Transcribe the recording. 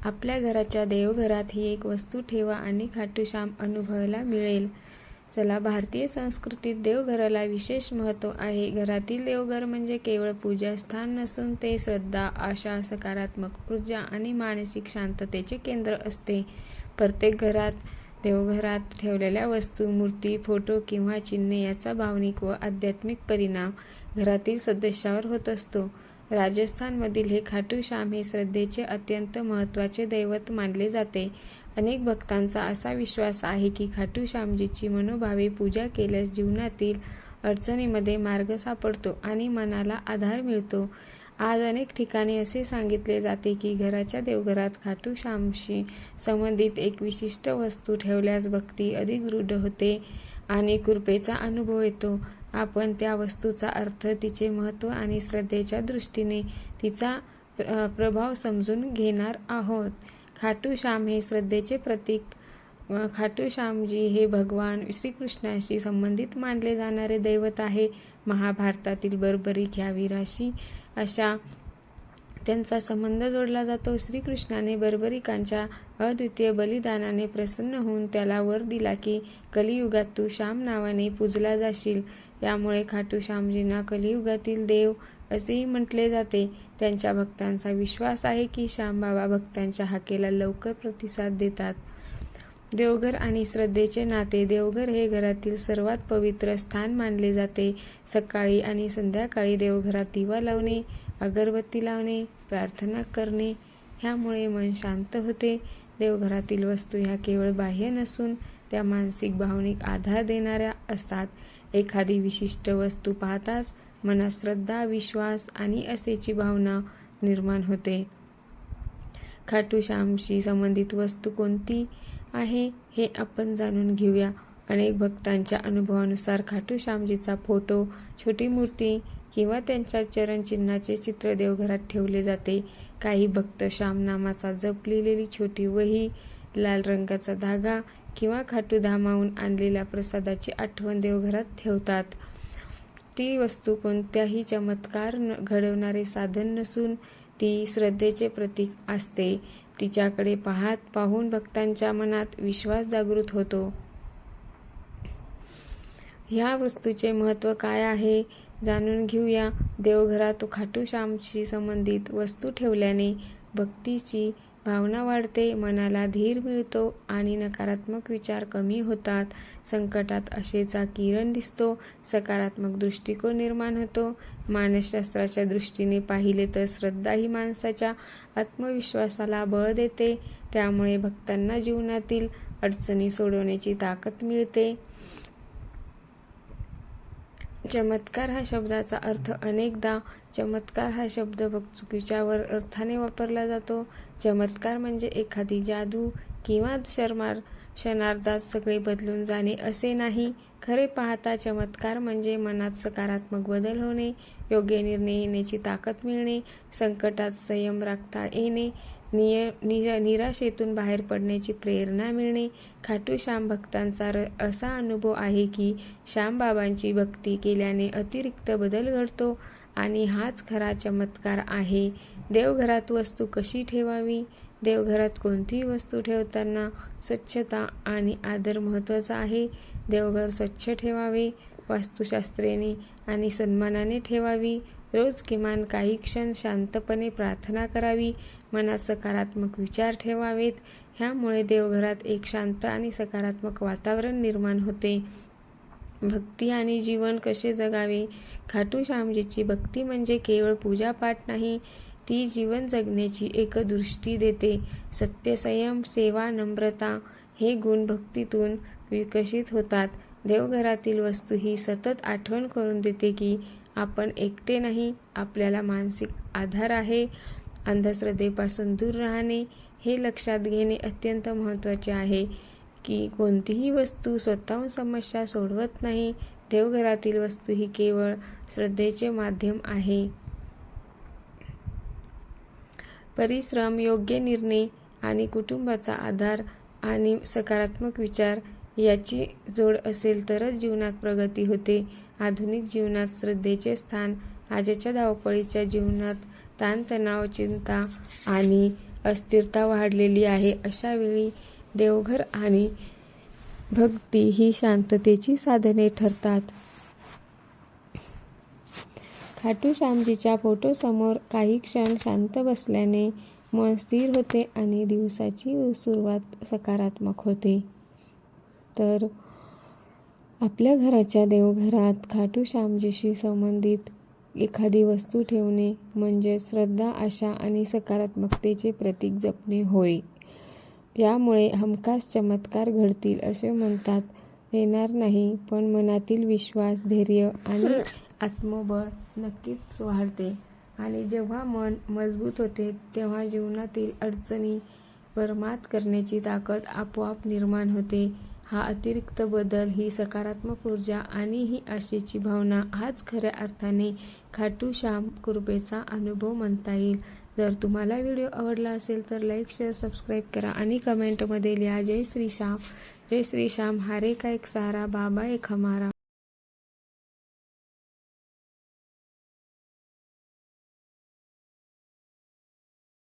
आपल्या घराच्या देवघरात ही एक वस्तू ठेवा आणि खाटूश्याम अनुभवायला मिळेल. चला, भारतीय संस्कृतीत देवघराला विशेष महत्त्व आहे. घरातील देवघर म्हणजे केवळ पूजास्थान नसून ते श्रद्धा, आशा, सकारात्मक ऊर्जा आणि मानसिक शांततेचे केंद्र असते. प्रत्येक देवघरात ठेवलेल्या वस्तू, मूर्ती, फोटो किंवा चिन्हे याचा भावनिक व आध्यात्मिक परिणाम घरातील सदस्यावर होत असतो. राजस्थानमधील हे खाटूश्याम हे श्रद्धेचे अत्यंत महत्त्वाचे दैवत मानले जाते. अनेक भक्तांचा असा विश्वास आहे की खाटूश्यामजीची मनोभावे पूजा केल्यास जीवनातील अडचणींमध्ये मार्ग सापडतो आणि मनाला आधार मिळतो. आज अनेक ठिकाणी असे सांगितले जाते की घराच्या देवघरात खाटूश्यामशी संबंधित एक विशिष्ट वस्तू ठेवल्यास भक्ती अधिक दृढ होते आणि कृपेचा अनुभव येतो. आपण त्या वस्तूचा अर्थ, तिचे महत्त्व आणि श्रद्धेच्या दृष्टीने तिचा प्रभाव समजून घेणार आहोत. खाटूश्याम हे श्रद्धेचे प्रतीक. खाटूश्यामजी हे भगवान श्रीकृष्णाशी संबंधित मानले जाणारे दैवत आहे. महाभारतातील बर्बरीक ह्या वीराशी अशा त्यांचा संबंध जोडला जातो. श्रीकृष्णाने बर्बरिकांच्या अद्वितीय बलिदानाने प्रसन्न होऊन त्याला वर दिला की कलियुगात तू श्याम नावाने पूजला जाशील. यामुळे खाटूश्यामजींना कलियुगातील देव असेही म्हटले जाते. त्यांच्या भक्तांचा विश्वास आहे की श्यामबाबा भक्तांच्या हाकेला लवकर प्रतिसाद देतात. देवघर आणि श्रद्धेचे नाते. देवघर हे घरातील सर्वात पवित्र स्थान मानले जाते. सकाळी आणि संध्याकाळी देवघरात दिवा लावणे, अगरबत्ती लावणे, प्रार्थना करणे ह्यामुळे मन शांत होते. देवघरातील वस्तू ह्या केवळ बाह्य नसून त्या मानसिक, भावनिक आधार देणाऱ्या असतात. एखादी विशिष्ट वस्तू पाहताच मनात श्रद्धा, विश्वास आणि आशेची भावना निर्माण होते. खाटूश्यामशी संबंधित वस्तू कोणती आहे हे आपण जाणून घेऊया. अनेक भक्तांच्या अनुभवानुसार खाटूश्यामजीचा फोटो, छोटी मूर्ती किंवा त्यांच्या चरणचिन्हाचे चित्र देवघरात ठेवले जाते. काही भक्त श्यामनामाचा जप लिहिलेली छोटी वही, लाल रंगाचा धागा किंवा खाटूधामाहून आणलेल्या प्रसादाची आठवण देवघरात ठेवतात. ती वस्तू कोणत्याही चमत्कार घडवणारे साधन नसून ती श्रद्धेचे प्रतीक असते. तिच्याकडे पाहून भक्तांच्या मनात विश्वास जागृत होतो. ह्या वस्तूचे महत्त्व काय आहे जाणून घेऊया. देवघरात खाटूश्यामशी संबंधित वस्तू ठेवल्याने भक्तीची भावना वाढते, मनाला धीर मिळतो आणि नकारात्मक विचार कमी होतात. संकटात आशेचा किरण दिसतो, सकारात्मक दृष्टिकोन निर्माण होतो. मानसशास्त्राच्या दृष्टीने पाहिले तर श्रद्धा ही माणसाच्या आत्मविश्वासाला बळ देते. त्यामुळे भक्तांना जीवनातील अडचणी सोडवण्याची ताकद मिळते. चमत्कार हा शब्दाचा अर्थ. अनेकदा चमत्कार हा शब्द चुकीच्या अर्थाने वापरला जातो. चमत्कार म्हणजे एखादी जादू किंवा क्षणार्धात सगळे बदलून जाणे असे नाही. खरे पाहता चमत्कार म्हणजे मनात सकारात्मक बदल होणे, योग्य निर्णय घेण्याची ताकद मिळणे, संकटात संयम राखता येणे, निराशेतून बाहेर पडण्याची प्रेरणा मिळणे. खाटूश्याम भक्तांचा असा अनुभव आहे की श्यामबाबांची भक्ती केल्याने अतिरिक्त बदल घडतो आणि हाच खरा चमत्कार आहे. देवघरात वस्तू कशी ठेवावी. देवघरात कोणतीही वस्तू ठेवताना स्वच्छता आणि आदर महत्त्वाचा आहे. देवघर स्वच्छ ठेवावे, वास्तुशास्त्रेने आणि सन्मानाने ठेवावी. रोज किमान काही क्षण शांतपणे प्रार्थना करावी. मनात सकारात्मक विचार ठेवावेत. ह्यामुळे देवघरात एक शांत आणि सकारात्मक वातावरण निर्माण होते. भक्ती आणि जीवन कसे जगावे. खाटूश्यामजीची भक्ती म्हणजे केवळ पूजापाठ नाही, ती जीवन जगण्याची एक दृष्टी देते. सत्य, संयम, सेवा, नम्रता हे गुण भक्तीतून विकसित होतात. देवघरातील वस्तू ही सतत आठवण करून देते की आपण एकटे नाही, आपल्याला मानसिक आधार आहे. अंधश्रद्धेपासून दूर राहणे हे लक्षात घेणे अत्यंत महत्त्वाचे आहे की कोणतीही वस्तू स्वतःहून समस्या सोडवत नाही. देवघरातील वस्तू ही केवळ श्रद्धेचे माध्यम आहे. परिश्रम, योग्य निर्णय आणि कुटुंबाचा आधार आणि सकारात्मक विचार याची जोड असेल तरच जीवनात प्रगती होते. आधुनिक जीवनात श्रद्धेचे स्थान. आजच्या धावपळीच्या जीवनात ताणतणाव, चिंता आणि अस्थिरता वाढलेली आहे. अशा वेळी देवघर आणि भक्ती ही शांततेची साधने ठरतात. खाटू श्यामजीच्या फोटोसमोर काही क्षण शांत बसल्याने मन स्थिर होते आणि दिवसाची सुरुवात सकारात्मक होते. तर आपल्या घराच्या देवघरात खाटू श्यामजीशी संबंधित एखादी वस्तू ठेवणे म्हणजे श्रद्धा, आशा आणि सकारात्मकतेचे प्रतीक जपणे होय. यामुळे हमखास चमत्कार घडतील असे म्हणतात येणार नाही, पण मनातील विश्वास, धैर्य आणि आत्मबळ नक्कीच वाढते. आणि जेव्हा मन मजबूत होते तेव्हा जीवनातील अडचणींवर मात करण्याची ताकद आपोआप निर्माण होते. हा अतिरिक्त बदल, ही सकारात्मक ऊर्जा आणि ही आशेची भावना हाच खऱ्या अर्थाने खाटू श्याम कृपेचा अनुभव म्हणता येईल. जर तुम्हाला व्हिडिओ आवडला असेल तर लाईक, शेअर, सबस्क्राईब करा आणि कमेंटमध्ये लिहा जय श्री श्याम. जय श्री श्याम. हारे का एक सहारा, बाबा एक हमारा.